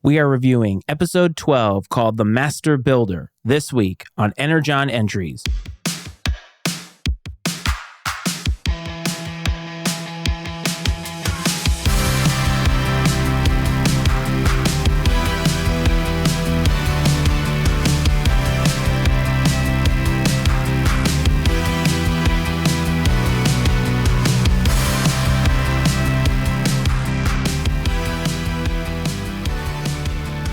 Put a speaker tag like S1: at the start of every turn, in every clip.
S1: We are reviewing episode 12 called The Master Builder this week on Energon Entries.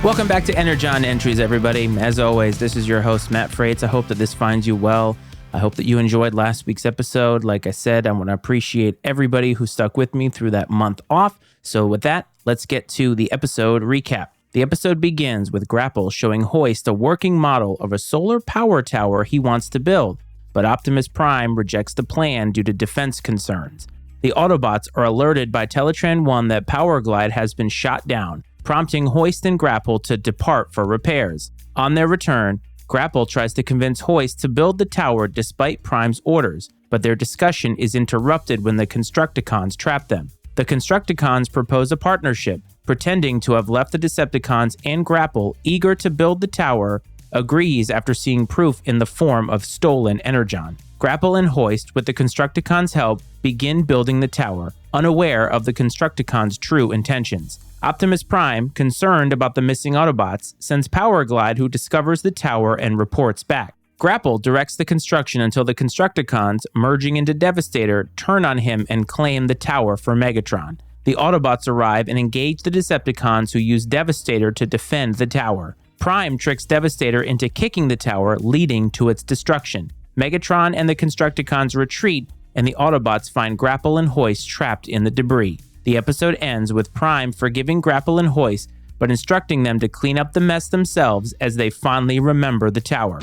S1: Welcome back to Energon Entries, everybody. As always, this is your host, Matt Freites. I hope that this finds you well. I hope that you enjoyed last week's episode. Like I said, I want to appreciate everybody who stuck with me through that month off. So with that, let's get to the episode recap. The episode begins with Grapple showing Hoist a working model of a solar power tower he wants to build, but Optimus Prime rejects the plan due to defense concerns. The Autobots are alerted by Teletran 1 that Power Glide has been shot down, prompting Hoist and Grapple to depart for repairs. On their return, Grapple tries to convince Hoist to build the tower despite Prime's orders, but their discussion is interrupted when the Constructicons trap them. The Constructicons propose a partnership, pretending to have left the Decepticons, and Grapple, eager to build the tower, agrees after seeing proof in the form of stolen Energon. Grapple and Hoist, with the Constructicons' help, begin building the tower, unaware of the Constructicons' true intentions. Optimus Prime, concerned about the missing Autobots, sends Power Glide, who discovers the tower and reports back. Grapple directs the construction until the Constructicons, merging into Devastator, turn on him and claim the tower for Megatron. The Autobots arrive and engage the Decepticons, who use Devastator to defend the tower. Prime tricks Devastator into kicking the tower, leading to its destruction. Megatron and the Constructicons retreat, and the Autobots find Grapple and Hoist trapped in the debris. The episode ends with Prime forgiving Grapple and Hoist, but instructing them to clean up the mess themselves as they fondly remember the tower.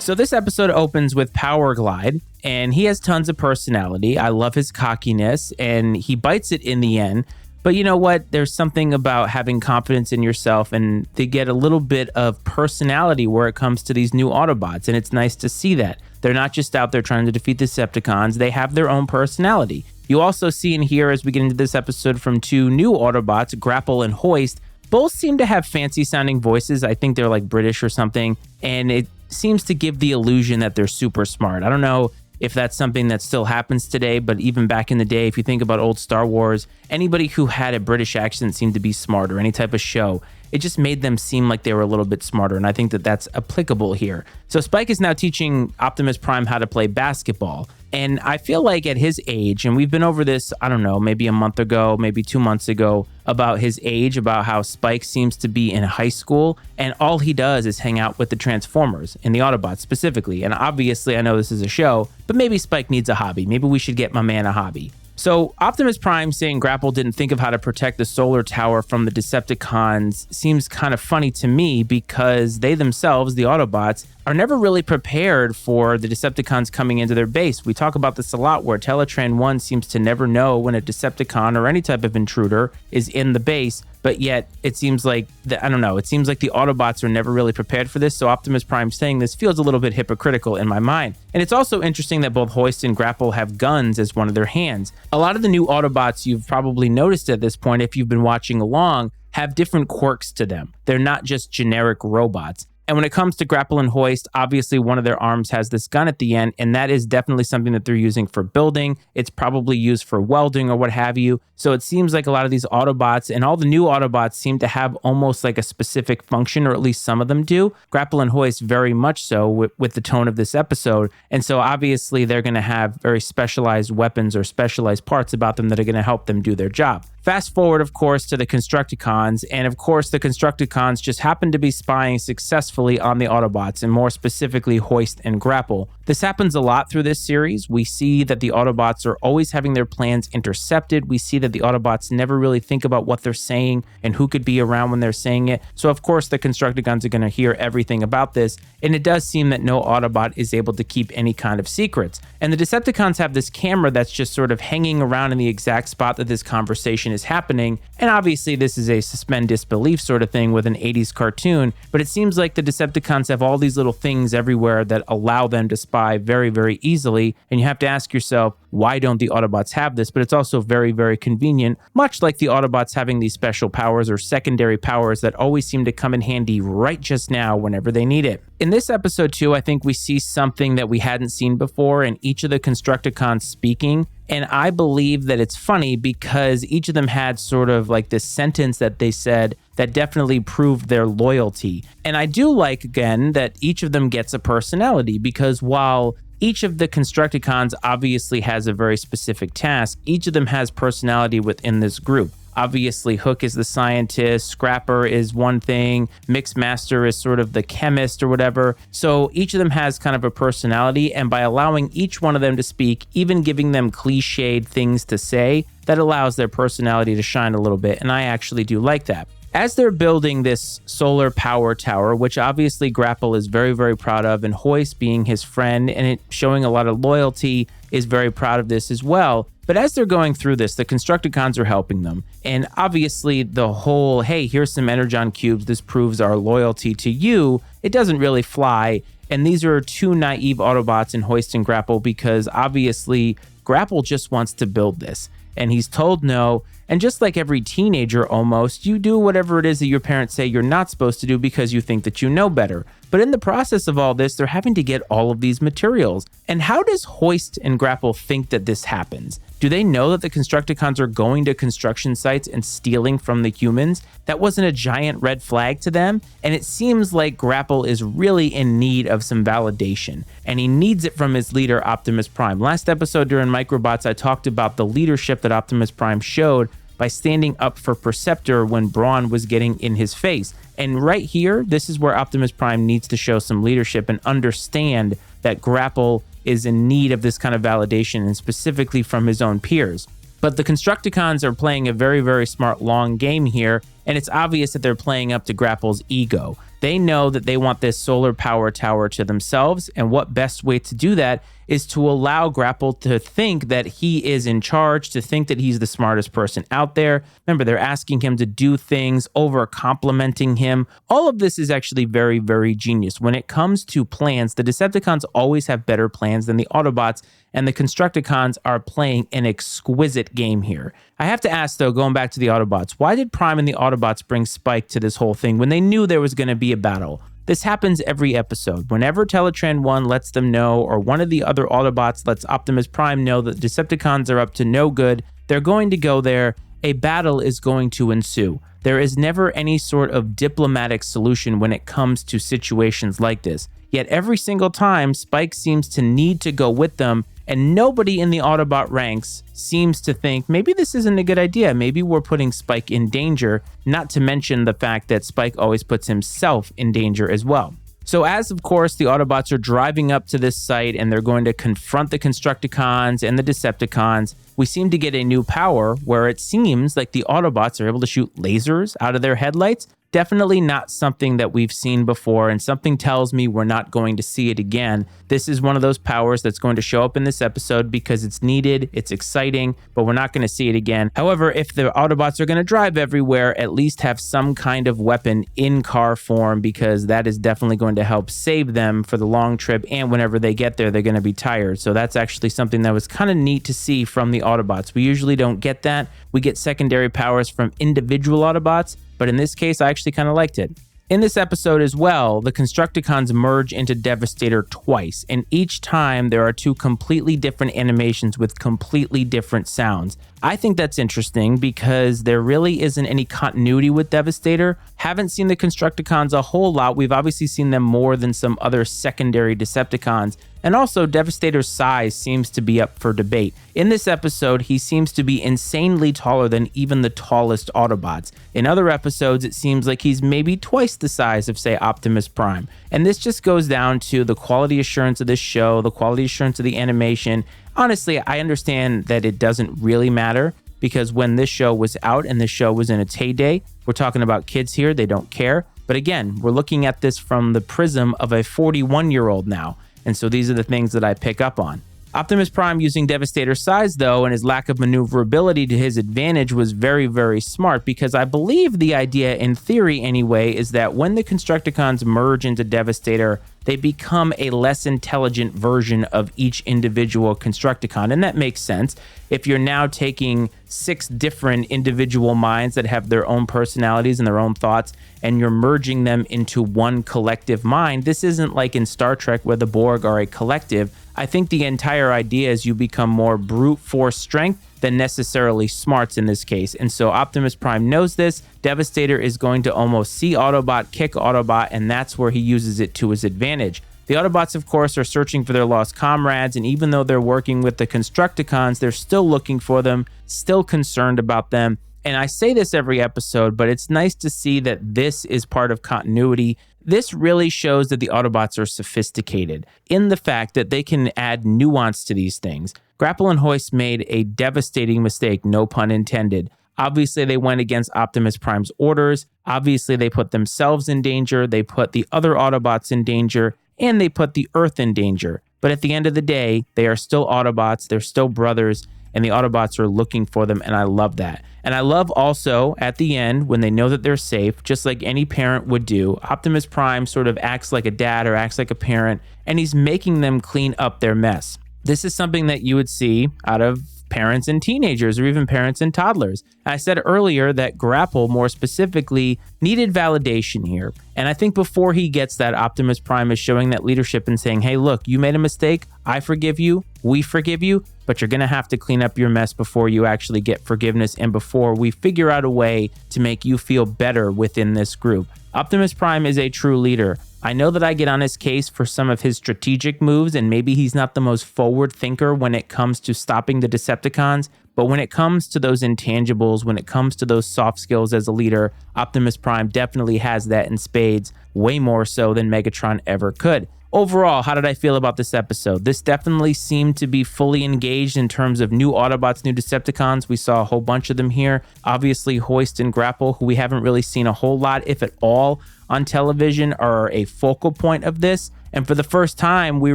S1: So this episode opens with Power Glide, and he has tons of personality. I love his cockiness, and he bites it in the end. But you know what? There's something about having confidence in yourself and to get a little bit of personality where it comes to these new Autobots, and it's nice to see that. They're not just out there trying to defeat Decepticons, they have their own personality. You also see and hear as we get into this episode from two new Autobots, Grapple and Hoist. Both seem to have fancy sounding voices. I think they're like British or something, and it seems to give the illusion that they're super smart. I don't know if that's something that still happens today, but even back in the day, if you think about old Star Wars, anybody who had a British accent seemed to be smart, or any type of show. It just made them seem like they were a little bit smarter, and I think that that's applicable here. So Spike is now teaching Optimus Prime how to play basketball, and I feel like at his age, and we've been over this, I don't know, maybe a month ago, maybe 2 months ago, about his age, about how Spike seems to be in high school, and all he does is hang out with the Transformers, and the Autobots specifically. And obviously, I know this is a show, but maybe Spike needs a hobby. Maybe we should get my man a hobby. So Optimus Prime saying Grapple didn't think of how to protect the solar tower from the Decepticons seems kind of funny to me, because they themselves, the Autobots, are never really prepared for the Decepticons coming into their base. We talk about this a lot, where Teletran 1 seems to never know when a Decepticon or any type of intruder is in the base, but yet it seems like, it seems like the Autobots are never really prepared for this, so Optimus Prime saying this feels a little bit hypocritical in my mind. And it's also interesting that both Hoist and Grapple have guns as one of their hands. A lot of the new Autobots, you've probably noticed at this point if you've been watching along, have different quirks to them. They're not just generic robots. And when it comes to Grapple and Hoist, obviously one of their arms has this gun at the end, and that is definitely something that they're using for building. It's probably used for welding or what have you. So it seems like a lot of these Autobots, and all the new Autobots, seem to have almost like a specific function, or at least some of them do. Grapple and Hoist very much so with the tone of this episode. And so obviously they're going to have very specialized weapons or specialized parts about them that are going to help them do their job. Fast forward, of course, to the Constructicons, and of course the Constructicons just happen to be spying successfully on the Autobots, and more specifically Hoist and Grapple. This happens a lot through this series. We see that the Autobots are always having their plans intercepted. We see that the Autobots never really think about what they're saying and who could be around when they're saying it. So of course the Constructicons are going to hear everything about this, and it does seem that no Autobot is able to keep any kind of secrets. And the Decepticons have this camera that's just sort of hanging around in the exact spot that this conversation is happening. And obviously this is a suspend disbelief sort of thing with an 80s cartoon, but it seems like the Decepticons have all these little things everywhere that allow them to spy identify very, very easily. And you have to ask yourself, why don't the Autobots have this? But it's also very, very convenient, much like the Autobots having these special powers or secondary powers that always seem to come in handy right just now whenever they need it. In this episode too, I think we see something that we hadn't seen before in each of the Constructicons speaking. And I believe that it's funny because each of them had sort of like this sentence that they said that definitely proved their loyalty. And I do like, again, that each of them gets a personality, because while each of the Constructicons obviously has a very specific task, each of them has personality within this group. Obviously, Hook is the scientist, Scrapper is one thing, Mixmaster is sort of the chemist or whatever. So each of them has kind of a personality, and by allowing each one of them to speak, even giving them cliched things to say, that allows their personality to shine a little bit, and I actually do like that. As they're building this solar power tower, which obviously Grapple is very, very proud of, and Hoist, being his friend and it showing a lot of loyalty, is very proud of this as well. But as they're going through this, the Constructicons are helping them. And obviously the whole, hey, here's some Energon cubes, this proves our loyalty to you, it doesn't really fly. And these are two naive Autobots in Hoist and Grapple, because obviously Grapple just wants to build this. And he's told no. And just like every teenager almost, you do whatever it is that your parents say you're not supposed to do because you think that you know better. But in the process of all this, they're having to get all of these materials. And how does Hoist and Grapple think that this happens? Do they know that the Constructicons are going to construction sites and stealing from the humans? That wasn't a giant red flag to them? And it seems like Grapple is really in need of some validation, and he needs it from his leader, Optimus Prime. Last episode during Microbots, I talked about the leadership that Optimus Prime showed by standing up for Perceptor when Brawn was getting in his face. And right here, this is where Optimus Prime needs to show some leadership and understand that Grapple is in need of this kind of validation, and specifically from his own peers. But the Constructicons are playing a very, very smart long game here, and it's obvious that they're playing up to Grapple's ego. They know that they want this solar power tower to themselves, and what best way to do that is to allow Grapple to think that he is in charge, to think that he's the smartest person out there. Remember, they're asking him to do things, over complimenting him. All of this is actually very, very genius. When it comes to plans, the Decepticons always have better plans than the Autobots, and the Constructicons are playing an exquisite game here. I have to ask, though, going back to the Autobots, why did Prime and the Autobots bring Spike to this whole thing when they knew there was going to be a battle? This happens every episode. Whenever Teletran 1 lets them know, or one of the other Autobots lets Optimus Prime know that Decepticons are up to no good, they're going to go there, a battle is going to ensue. There is never any sort of diplomatic solution when it comes to situations like this. Yet every single time, Spike seems to need to go with them, and nobody in the Autobot ranks seems to think, maybe this isn't a good idea. Maybe we're putting Spike in danger, not to mention the fact that Spike always puts himself in danger as well. So as, of course, the Autobots are driving up to this site and they're going to confront the Constructicons and the Decepticons, we seem to get a new power where it seems like the Autobots are able to shoot lasers out of their headlights. Definitely not something that we've seen before, and something tells me we're not going to see it again. This is one of those powers that's going to show up in this episode because it's needed, it's exciting, but we're not going to see it again. However, if the Autobots are going to drive everywhere, at least have some kind of weapon in car form, because that is definitely going to help save them for the long trip, and whenever they get there, they're going to be tired. So that's actually something that was kind of neat to see from the Autobots. We usually don't get that. We get secondary powers from individual Autobots, but in this case, I actually kind of liked it. In this episode as well, the Constructicons merge into Devastator twice, and each time there are two completely different animations with completely different sounds. I think that's interesting because there really isn't any continuity with Devastator. Haven't seen the Constructicons a whole lot. We've obviously seen them more than some other secondary Decepticons. And also, Devastator's size seems to be up for debate. In this episode, he seems to be insanely taller than even the tallest Autobots. In other episodes, it seems like he's maybe twice the size of, say, Optimus Prime. And this just goes down to the quality assurance of this show, the quality assurance of the animation. Honestly, I understand that it doesn't really matter, because when this show was out and this show was in its heyday, we're talking about kids here, they don't care. But again, we're looking at this from the prism of a 41-year-old now. And so these are the things that I pick up on. Optimus Prime using Devastator's size, though, and his lack of maneuverability to his advantage was very, very smart, because I believe the idea, in theory anyway, is that when the Constructicons merge into Devastator, they become a less intelligent version of each individual Constructicon. And that makes sense. If you're now taking 6 different individual minds that have their own personalities and their own thoughts, and you're merging them into one collective mind, this isn't like in Star Trek where the Borg are a collective. I think the entire idea is you become more brute force strength than necessarily smarts in this case. And so Optimus Prime knows this. Devastator is going to almost see Autobot, kick Autobot, and that's where he uses it to his advantage. The Autobots, of course, are searching for their lost comrades, and even though they're working with the Constructicons, they're still looking for them, still concerned about them. And I say this every episode, but it's nice to see that this is part of continuity. This really shows that the Autobots are sophisticated in the fact that they can add nuance to these things. Grapple and Hoist made a devastating mistake, no pun intended. Obviously, they went against Optimus Prime's orders. Obviously, they put themselves in danger. They put the other Autobots in danger, and they put the Earth in danger. But at the end of the day, they are still Autobots. They're still brothers, and the Autobots are looking for them, and I love that. And I love also, at the end, when they know that they're safe, just like any parent would do, Optimus Prime sort of acts like a dad or acts like a parent, and he's making them clean up their mess. This is something that you would see out of parents and teenagers or even parents and toddlers. I said earlier that Grapple, more specifically, needed validation here. And I think before he gets that, Optimus Prime is showing that leadership and saying, hey, look, you made a mistake. I forgive you. We forgive you. But you're going to have to clean up your mess before you actually get forgiveness and before we figure out a way to make you feel better within this group. Optimus Prime is a true leader. I know that I get on his case for some of his strategic moves, and maybe he's not the most forward thinker when it comes to stopping the Decepticons, but when it comes to those intangibles, when it comes to those soft skills as a leader, Optimus Prime definitely has that in spades, way more so than Megatron ever could. Overall, how did I feel about this episode? This definitely seemed to be fully engaged in terms of new Autobots, new Decepticons. We saw a whole bunch of them here. Obviously, Hoist and Grapple, who we haven't really seen a whole lot, if at all, on television, are a focal point of this. And for the first time, we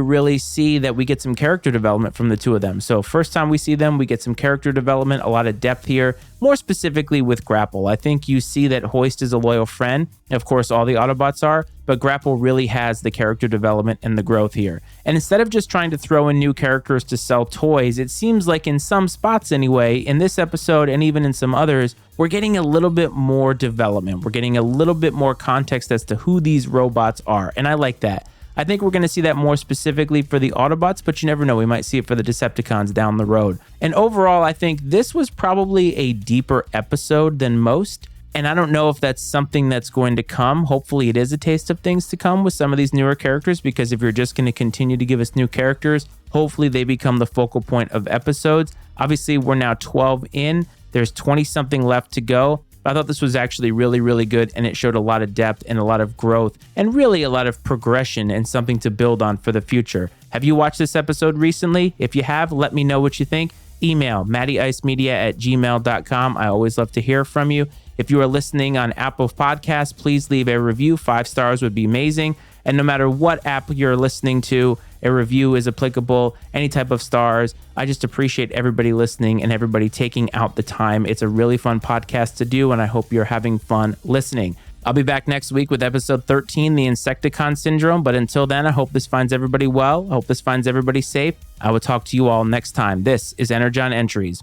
S1: really see that we get some character development from the two of them. So first time we see them, we get some character development, a lot of depth here, more specifically with Grapple. I think you see that Hoist is a loyal friend. Of course, all the Autobots are, but Grapple really has the character development and the growth here. And instead of just trying to throw in new characters to sell toys, it seems like in some spots anyway, in this episode and even in some others, we're getting a little bit more development. We're getting a little bit more context as to who these robots are, and I like that. I think we're going to see that more specifically for the Autobots, but you never know. We might see it for the Decepticons down the road. And overall, I think this was probably a deeper episode than most. And I don't know if that's something that's going to come. Hopefully it is a taste of things to come with some of these newer characters, because if you're just going to continue to give us new characters, hopefully they become the focal point of episodes. Obviously, we're now 12 in. There's 20-something left to go. I thought this was actually really, really good, and it showed a lot of depth and a lot of growth and really a lot of progression and something to build on for the future. Have you watched this episode recently? If you have, let me know what you think. Email mattyicemedia@gmail.com. I always love to hear from you. If you are listening on Apple Podcasts, please leave a review. 5 stars would be amazing. And no matter what app you're listening to, a review is applicable, any type of stars. I just appreciate everybody listening and everybody taking out the time. It's a really fun podcast to do, and I hope you're having fun listening. I'll be back next week with episode 13, The Insecticon Syndrome. But until then, I hope this finds everybody well. I hope this finds everybody safe. I will talk to you all next time. This is Energon Entries.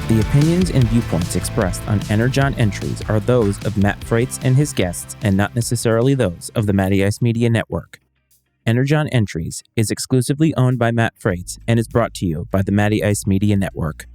S1: The opinions and viewpoints expressed on Energon Entries are those of Matt Freites and his guests, and not necessarily those of the Matty Ice Media Network. Energon Entries is exclusively owned by Matt Freites and is brought to you by the Matty Ice Media Network.